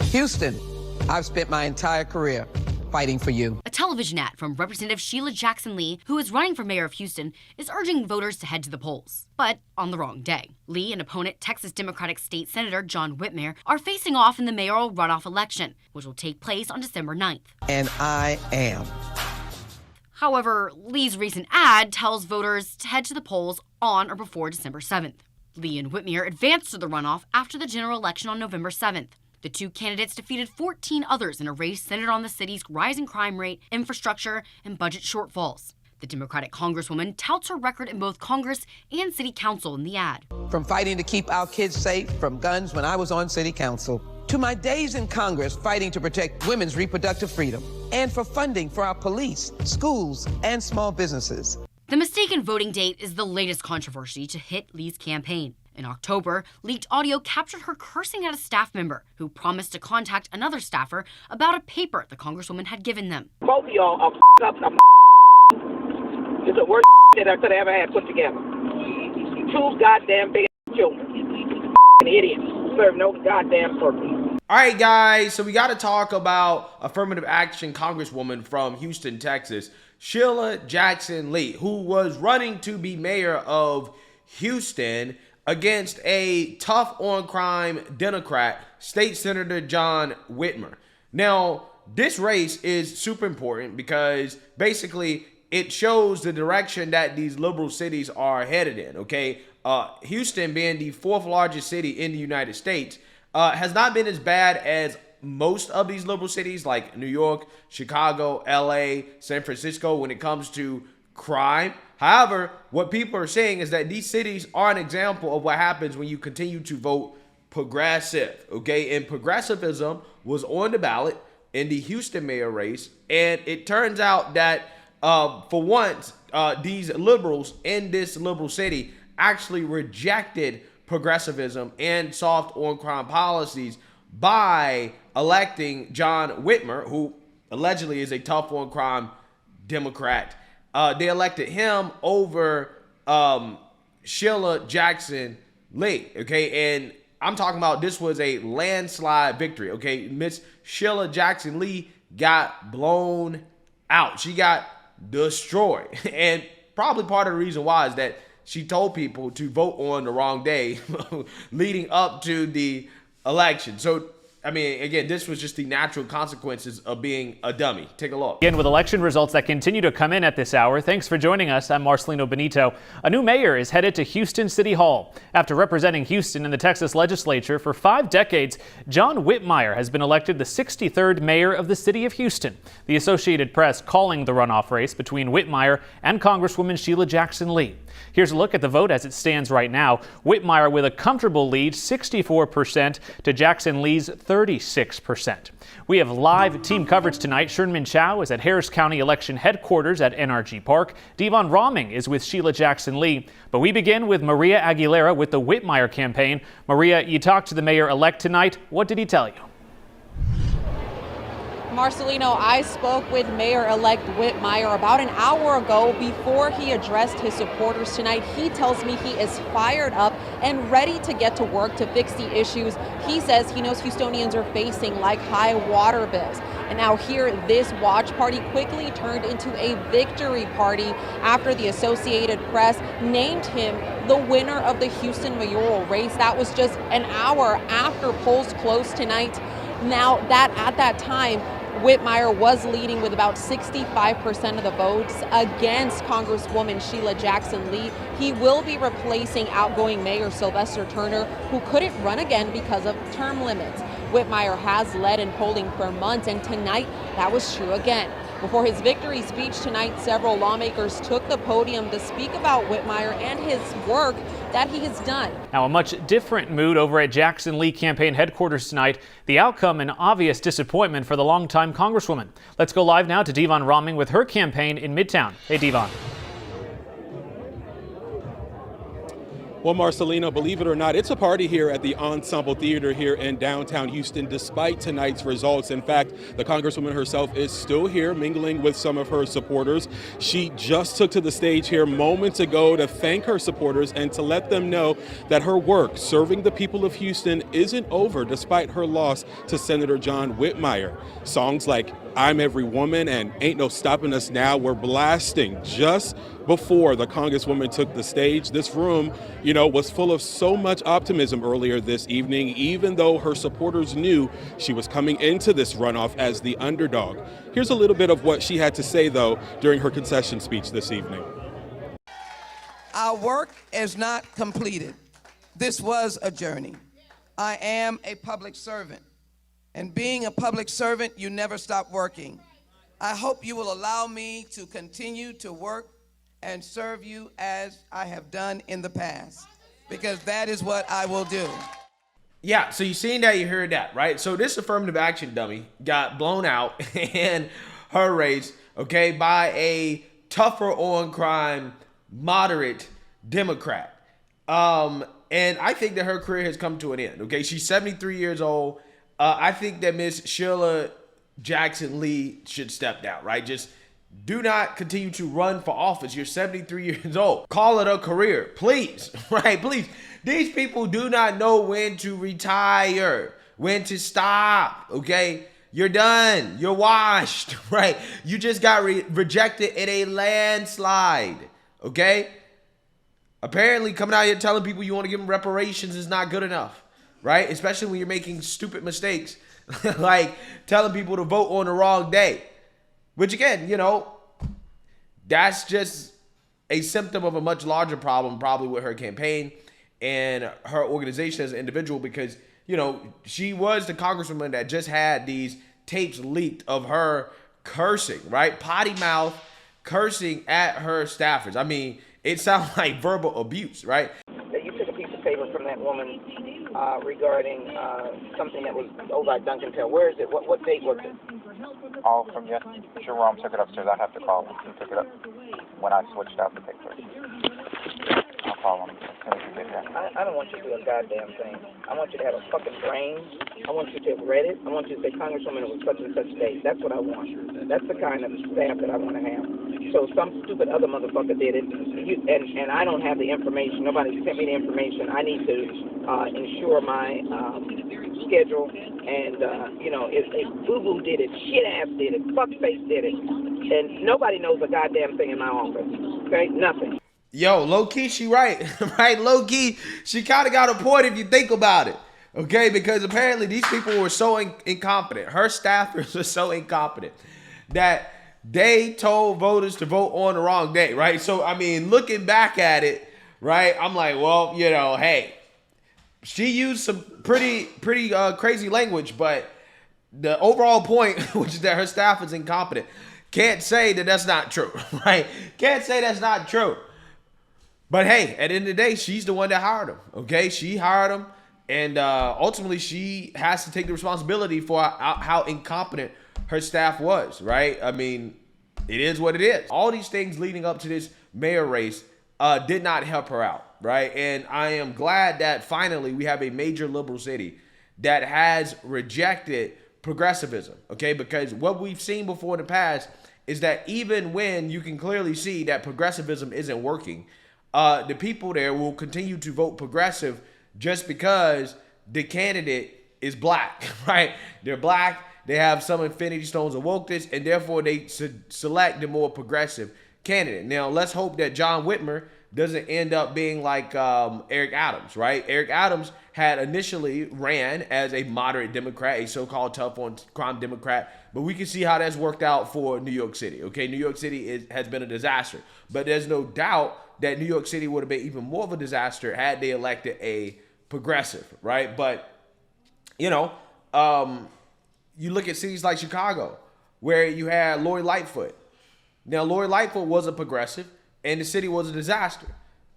Houston, I've spent my entire career fighting for you. A television ad from Representative Sheila Jackson Lee, who is running for mayor of Houston, is urging voters to head to the polls. But on the wrong day. Lee and opponent Texas Democratic State Senator John Whitmire are facing off in the mayoral runoff election, which will take place on December 9th. And I am. However, Lee's recent ad tells voters to head to the polls on or before December 7th. Lee and Whitmire advanced to the runoff after the general election on November 7th. The two candidates defeated 14 others in a race centered on the city's rising crime rate, infrastructure, and budget shortfalls. The Democratic Congresswoman touts her record in both Congress and City Council in the ad. From fighting to keep our kids safe from guns when I was on City Council, to my days in Congress fighting to protect women's reproductive freedom, and for funding for our police, schools, and small businesses. The mistaken voting date is the latest controversy to hit Lee's campaign. In October, leaked audio captured her cursing at a staff member who promised to contact another staffer about a paper the Congresswoman had given them. Both of y'all are up. It's the worst that I could have ever had put together. Two goddamn big children. Idiots. Serve no goddamn purpose. All right, guys, so we got to talk about affirmative action Congresswoman from Houston, Texas, Sheila Jackson Lee, who was running to be mayor of Houston against a tough-on-crime Democrat, State Senator John Whitmire. Now, this race is super important because basically it shows the direction that these liberal cities are headed in, okay? Houston, being the fourth largest city in the United States, has not been as bad as most of these liberal cities like New York, Chicago, LA, San Francisco when it comes to crime. However, what people are saying is that these cities are an example of what happens when you continue to vote progressive, okay? And progressivism was on the ballot in the Houston mayor race, and it turns out that for once, these liberals in this liberal city actually rejected progressivism and soft on crime policies by electing John Whitmire, who allegedly is a tough on crime Democrat. They elected him over Sheila Jackson Lee, okay? And I'm talking about this was a landslide victory, okay? Miss Sheila Jackson Lee got blown out. She got destroyed. And probably part of the reason why is that she told people to vote on the wrong day leading up to the election. So, I mean, again, this was just the natural consequences of being a dummy. Take a look. Again, with election results that continue to come in at this hour. Thanks for joining us. I'm Marcelino Benito. A new mayor is headed to Houston City Hall. After representing Houston in the Texas legislature for 5 decades, John Whitmire has been elected the 63rd mayor of the city of Houston. The Associated Press calling the runoff race between Whitmire and Congresswoman Sheila Jackson Lee. Here's a look at the vote as it stands right now. Whitmire with a comfortable lead, 64% to Jackson Lee's 36%. We have live team coverage tonight. Sherman Chow is at Harris County Election Headquarters at NRG Park. Devon Roming is with Sheila Jackson Lee. But we begin with Maria Aguilera with the Whitmire campaign. Maria, you talked to the mayor-elect tonight. What did he tell you? Marcelino, I spoke with Mayor-elect Whitmire about an hour ago before he addressed his supporters tonight. He tells me he is fired up and ready to get to work to fix the issues he says he knows Houstonians are facing, like high water bills. And now here, this watch party quickly turned into a victory party after the Associated Press named him the winner of the Houston mayoral race. That was just an hour after polls closed tonight. Now, at that time, Whitmire was leading with about 65% of the votes against Congresswoman Sheila Jackson Lee. He will be replacing outgoing Mayor Sylvester Turner, who couldn't run again because of term limits. Whitmire has led in polling for months, and tonight that was true again. Before his victory speech tonight, several lawmakers took the podium to speak about Whitmire and his work that he has done. Now, a much different mood over at Jackson Lee campaign headquarters tonight. The outcome, an obvious disappointment for the longtime Congresswoman. Let's go live now to Devon Roming with her campaign in Midtown. Hey, Devon. Well, Marcelino, believe it or not, it's a party here at the Ensemble Theater here in downtown Houston, despite tonight's results. In fact, the Congresswoman herself is still here mingling with some of her supporters. She just took to the stage here moments ago to thank her supporters and to let them know that her work serving the people of Houston isn't over despite her loss to Senator John Whitmire. Songs like I'm Every Woman and Ain't No Stopping Us Now were blasting just before the Congresswoman took the stage. This room, was full of so much optimism earlier this evening, even though her supporters knew she was coming into this runoff as the underdog. Here's a little bit of what she had to say, though, during her concession speech this evening. Our work is not completed. This was a journey. I am a public servant. And being a public servant, you never stop working. I hope you will allow me to continue to work and serve you as I have done in the past, because that is what I will do. Yeah, so you seen that, you heard that, right? So this affirmative action dummy got blown out in her race, okay, by a tougher on crime, moderate Democrat. And I think that her career has come to an end, okay? She's 73 years old. I think that Miss Sheila Jackson Lee should step down, right? Just do not continue to run for office. You're 73 years old. Call it a career, please, right? Please. These people do not know when to retire, when to stop, okay? You're done. You're washed, right? You just got rejected in a landslide, okay? Apparently coming out here telling people you want to give them reparations is not good enough, right? Especially when you're making stupid mistakes, like telling people to vote on the wrong day. Which again, that's just a symptom of a much larger problem, probably with her campaign and her organization as an individual, because, she was the congresswoman that just had these tapes leaked of her cursing, right? Potty mouth cursing at her staffers. I mean, it sounds like verbal abuse, right? You took a piece of paper from that woman regarding something that was over at Duncan Tail. Where is it? What date was it? All from yesterday. Jerome took it upstairs. I'd have to call him. He took it up when I switched out the paper. I'll call him as soon as he gets here. I don't want you to do a goddamn thing. I want you to have a fucking brain. I want you to have read it. I want you to say, Congresswoman, it was such and such date. That's what I want. That's the kind of staff that I want to have. So some stupid other motherfucker did it, and I don't have the information. Nobody sent me the information. I need to ensure my schedule. And, if Boo-Boo did it, shit-ass did it, fuckface did it, and nobody knows a goddamn thing in my office, okay? Nothing. Yo, low-key, she right, right? Low-key, she kind of got a point if you think about it, okay? Because apparently these people were so incompetent. Her staffers were so incompetent that they told voters to vote on the wrong day, right? So, I mean, looking back at it, right, I'm like, well, hey, she used some pretty crazy language, but the overall point, which is that her staff is incompetent, can't say that that's not true, right? Can't say that's not true. But hey, at the end of the day, she's the one that hired him, okay? She hired him, and ultimately she has to take the responsibility for how incompetent her staff was, right? I mean, it is what it is. All these things leading up to this mayor race did not help her out, right? And I am glad that finally we have a major liberal city that has rejected progressivism, okay? Because what we've seen before in the past is that even when you can clearly see that progressivism isn't working, the people there will continue to vote progressive just because the candidate is black, right? They're black, they have some infinity stones of wokeness, and therefore they select the more progressive candidate. Now, let's hope that John Whitmire doesn't end up being like Eric Adams, right? Eric Adams had initially ran as a moderate Democrat, a so-called tough on crime Democrat, but we can see how that's worked out for New York City, okay? New York City has been a disaster, but there's no doubt that New York City would have been even more of a disaster had they elected a progressive, right? But, you look at cities like Chicago, where you had Lori Lightfoot. Now, Lori Lightfoot was a progressive, and the city was a disaster.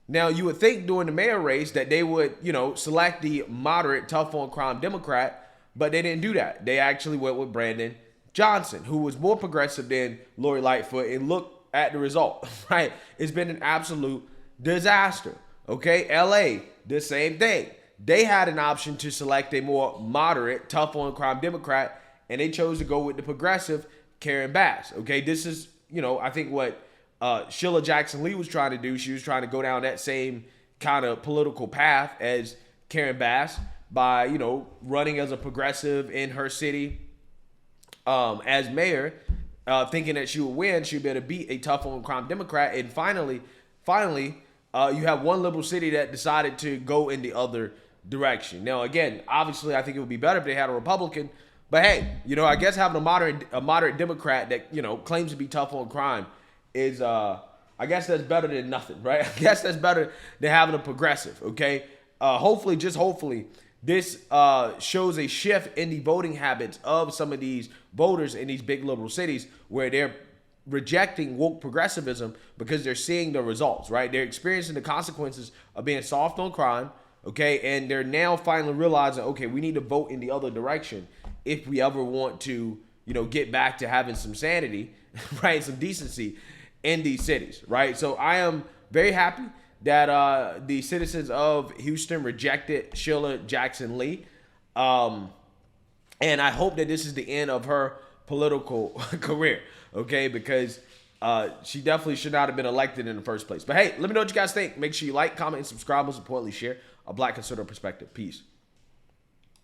Now, you would think during the mayor race that they would, select the moderate, tough on crime Democrat, but they didn't do that. They actually went with Brandon Johnson, who was more progressive than Lori Lightfoot, and look at the result, right? It's been an absolute disaster, Okay, LA, the same thing. They had an option to select a more moderate, tough on crime Democrat, and they chose to go with the progressive Karen Bass. Okay, this is, I think what Sheila Jackson Lee was trying to do. She was trying to go down that same kind of political path as Karen Bass by, running as a progressive in her city as mayor, thinking that she would win. She'd be able to beat a tough on crime Democrat. And finally, you have one liberal city that decided to go in the other direction. Now, again, obviously, I think it would be better if they had a Republican. But hey, I guess having a moderate Democrat that, claims to be tough on crime is, I guess that's better than nothing, right? I guess that's better than having a progressive, okay? Hopefully, this shows a shift in the voting habits of some of these voters in these big liberal cities where they're rejecting woke progressivism because they're seeing the results, right? They're experiencing the consequences of being soft on crime, okay? And they're now finally realizing, okay, we need to vote in the other direction if we ever want to, get back to having some sanity, right? Some decency in these cities, right? So I am very happy that the citizens of Houston rejected Sheila Jackson Lee. And I hope that this is the end of her political career, okay? Because she definitely should not have been elected in the first place. But hey, let me know what you guys think. Make sure you like, comment, and subscribe. Most importantly, share a Black conservative perspective. Peace.